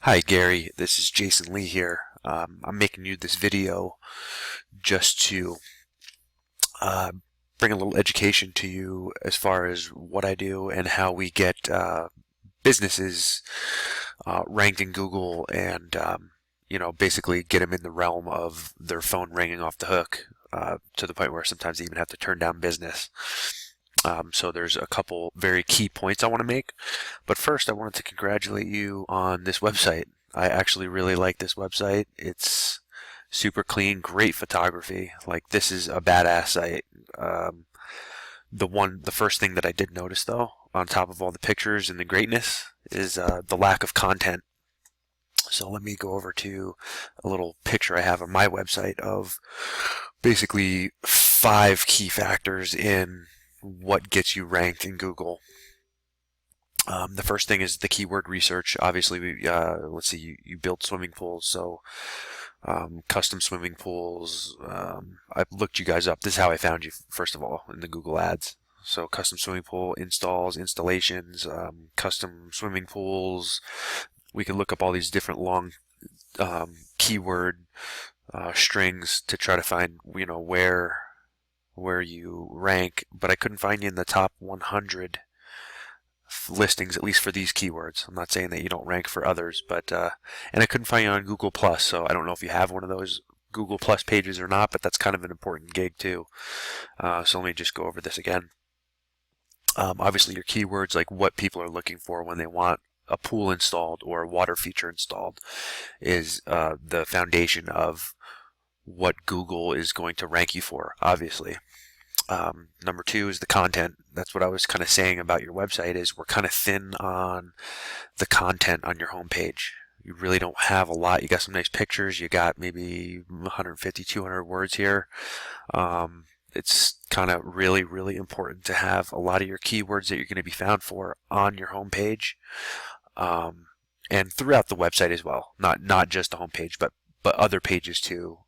Hi Gary, this is Jason Lee here. I'm making you this video just to uh, bring a little education to you as far as what I do and how we get businesses ranked in Google and basically get them in the realm of their phone ringing off the hook to the point where sometimes they even have to turn down business. So there's a couple very key points I want to make. But first, I wanted to congratulate you on this website. I actually really like this website. It's super clean, great photography. Like, this is a badass site. The first thing that I did notice though, on top of all the pictures and the greatness, is the lack of content. So let me go over to a little picture I have on my website of basically 5 key factors in what gets you ranked in Google. The first thing is the keyword research. Obviously, let's see, you build swimming pools, so custom swimming pools. I looked you guys up. This is how I found you, first of all, in the Google ads. So custom swimming pool installs, installations, custom swimming pools. We can look up all these different long keyword strings to try to find, where you rank, but I couldn't find you in the top 100 listings, at least for these keywords. I'm not saying that you don't rank for others, but and I couldn't find you on Google Plus, so I don't know if you have one of those Google Plus pages or not, but that's kind of an important gig too. So let me just go over this again. Obviously, your keywords, like what people are looking for when they want a pool installed or a water feature installed, is the foundation of what Google is going to rank you for, obviously. Number 2 is the content. That's what I was kind of saying about your website, is we're kind of thin on the content on your homepage. You really don't have a lot. You got some nice pictures. You got maybe 150, 200 words here. It's kind of really, really important to have a lot of your keywords that you're going to be found for on your homepage, and throughout the website as well. Not just the homepage, but other pages too.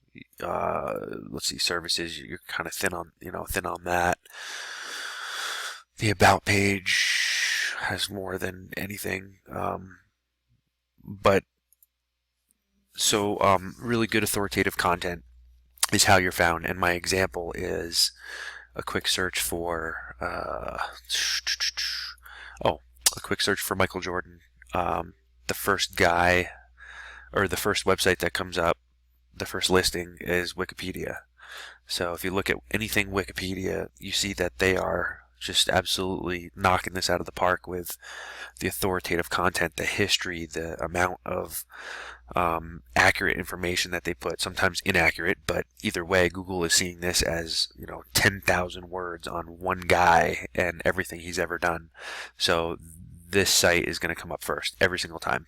Let's see, services, you're kind of thin on that. The about page has more than anything. But so really good authoritative content is how you're found. And my example is a quick search for a quick search for Michael Jordan. The first guy, or the first website that comes up, the first listing, is Wikipedia. So if you look at anything Wikipedia, you see that they are just absolutely knocking this out of the park with the authoritative content, the history, the amount of accurate information that they put. Sometimes inaccurate, but either way, Google is seeing this as 10,000 words on one guy and everything he's ever done. So this site is going to come up first every single time,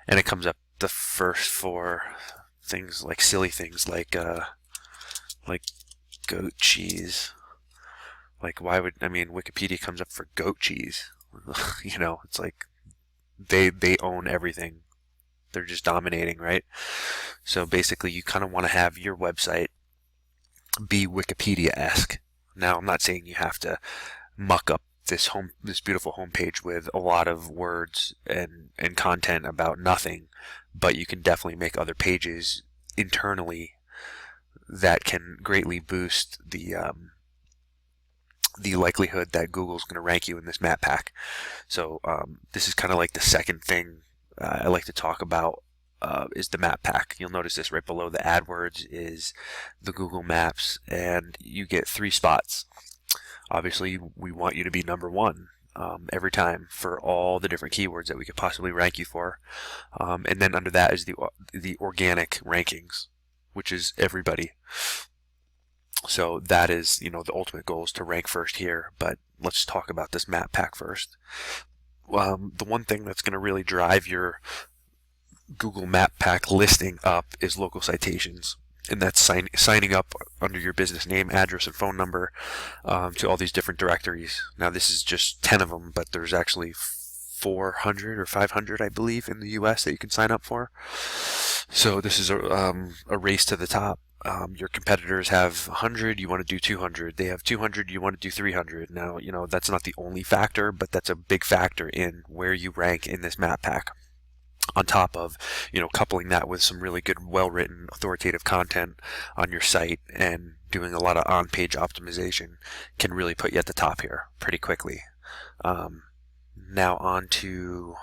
and it comes up the first for things like silly things like goat cheese. Like, why would, Wikipedia comes up for goat cheese. It's like they own everything. They're just dominating, right? So basically, you kind of want to have your website be Wikipedia-esque. Now, I'm not saying you have to muck up this beautiful homepage with a lot of words and content about nothing, but you can definitely make other pages internally that can greatly boost the likelihood that Google's going to rank you in this map pack. So this is kind of like the second thing I like to talk about, is the map pack. You'll notice this right below the AdWords is the Google Maps, and you get 3 spots. Obviously, we want you to be number 1 every time for all the different keywords that we could possibly rank you for. And then under that is the organic rankings, which is everybody. So that is, the ultimate goal is to rank first here. But let's talk about this map pack first. The one thing that's going to really drive your Google Map Pack listing up is local citations. And that's signing up under your business name, address, and phone number to all these different directories. Now, this is just 10 of them, but there's actually 400 or 500, I believe, in the US that you can sign up for. So this is a race to the top. Your competitors have 100, you want to do 200. They have 200, you want to do 300. Now, that's not the only factor, but that's a big factor in where you rank in this map pack. on top of, coupling that with some really good, well-written, authoritative content on your site and doing a lot of on-page optimization can really put you at the top here pretty quickly. Now on to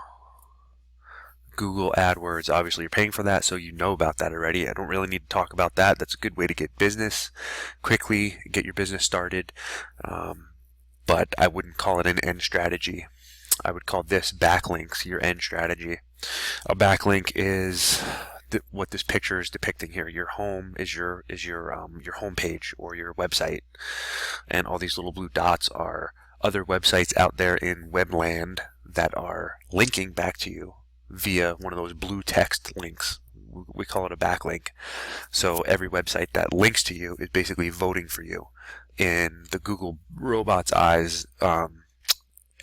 Google AdWords. Obviously you're paying for that, so you know about that already. I don't really need to talk about that. That's a good way to get business quickly, get your business started, but I wouldn't call it an end strategy. I would call this backlinks your end strategy. A backlink is what this picture is depicting here. Your home is your home page or your website, and all these little blue dots are other websites out there in webland that are linking back to you via one of those blue text links. We call it a backlink. So every website that links to you is basically voting for you. In the Google robot's eyes,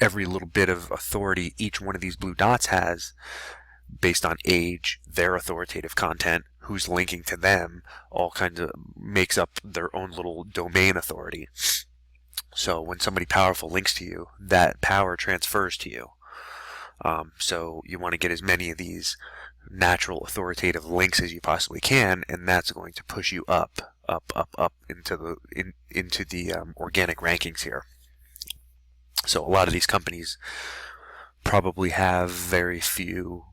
every little bit of authority each one of these blue dots has based on age, their authoritative content, who's linking to them, all kinds of makes up their own little domain authority. So when somebody powerful links to you, that power transfers to you. So you want to get as many of these natural authoritative links as you possibly can, and that's going to push you up into the organic rankings here. So a lot of these companies probably have very few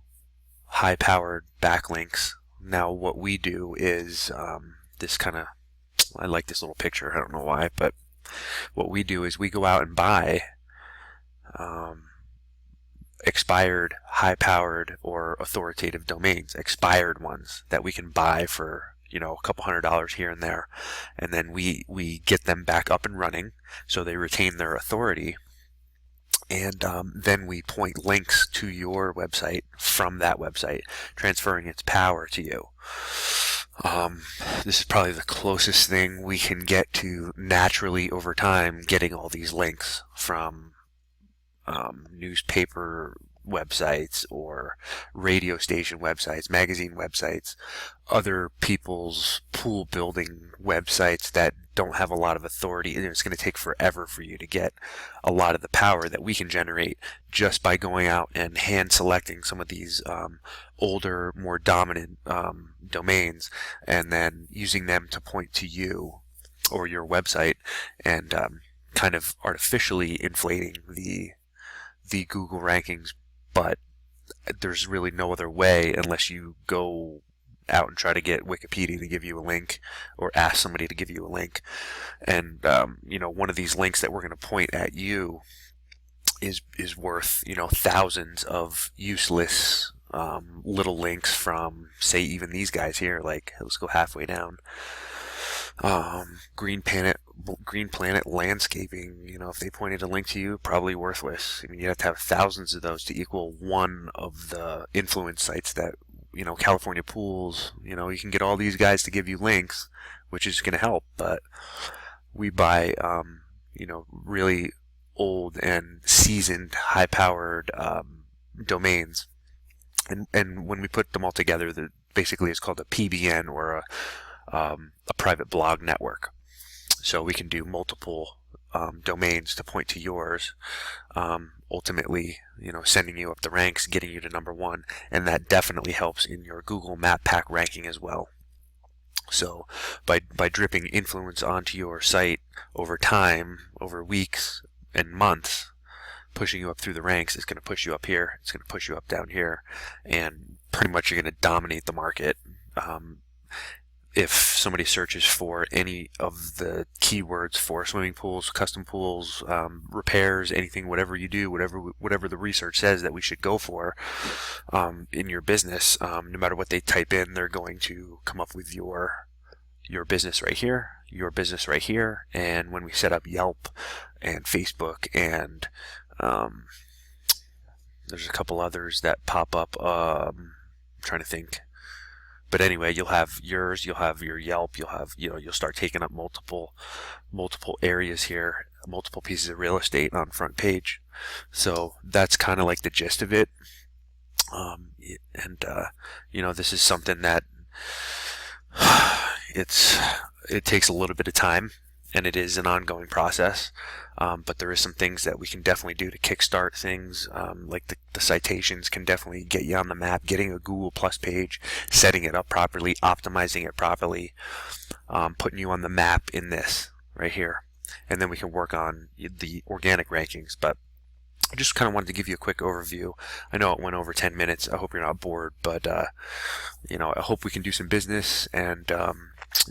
high-powered backlinks. Now what we do is this kind of, I like this little picture, I don't know why, but what we do is we go out and buy expired, high-powered, or authoritative domains, expired ones that we can buy for a couple $100 here and there, and then we get them back up and running so they retain their authority, and then we point links to your website from that website, transferring its power to you. This is probably the closest thing we can get to naturally over time getting all these links from newspaper websites or radio station websites, magazine websites, other people's pool building websites that don't have a lot of authority. And it's going to take forever for you to get a lot of the power that we can generate just by going out and hand selecting some of these older, more dominant domains and then using them to point to you or your website and kind of artificially inflating the Google rankings, but there's really no other way unless you go out and try to get Wikipedia to give you a link or ask somebody to give you a link. And one of these links that we're going to point at you is worth thousands of useless little links from, say, even these guys here. Like, let's go halfway down. Green Planet Landscaping, if they pointed a link to you, probably worthless. I mean, you have to have thousands of those to equal one of the influence sites that, California Pools, you can get all these guys to give you links, which is going to help, but we buy, really old and seasoned, high-powered domains, and when we put them all together, basically it's called a PBN or a private blog network. So we can do multiple domains to point to yours, ultimately, sending you up the ranks, getting you to #1, and that definitely helps in your Google Map Pack ranking as well. So by dripping influence onto your site over time, over weeks and months, pushing you up through the ranks is going to push you up here, it's going to push you up down here, and pretty much you're going to dominate the market. If somebody searches for any of the keywords for swimming pools, custom pools, repairs, anything, whatever you do, whatever the research says that we should go for in your business, no matter what they type in, they're going to come up with your business right here, your business right here. And when we set up Yelp and Facebook and there's a couple others that pop up, I'm trying to think. But anyway, you'll have yours, you'll have your Yelp, you'll have, you'll start taking up multiple areas here, multiple pieces of real estate on front page. So that's kind of like the gist of it. This is something that it takes a little bit of time, and it is an ongoing process. but there is some things that we can definitely do to kickstart things, like the citations can definitely get you on the map, getting a Google Plus page, setting it up properly, optimizing it properly, putting you on the map in this right here. And then we can work on the organic rankings. But I just kind of wanted to give you a quick overview. I know it went over 10 minutes. I hope you're not bored, but I hope we can do some business, and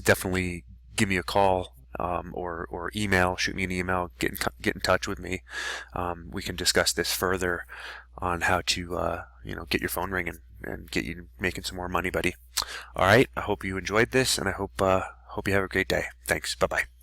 definitely give me a call, or email, shoot me an email, get in touch with me. We can discuss this further on how to get your phone ringing and get you making some more money, buddy. All right. I hope you enjoyed this, and I hope you have a great day. Thanks. Bye-bye.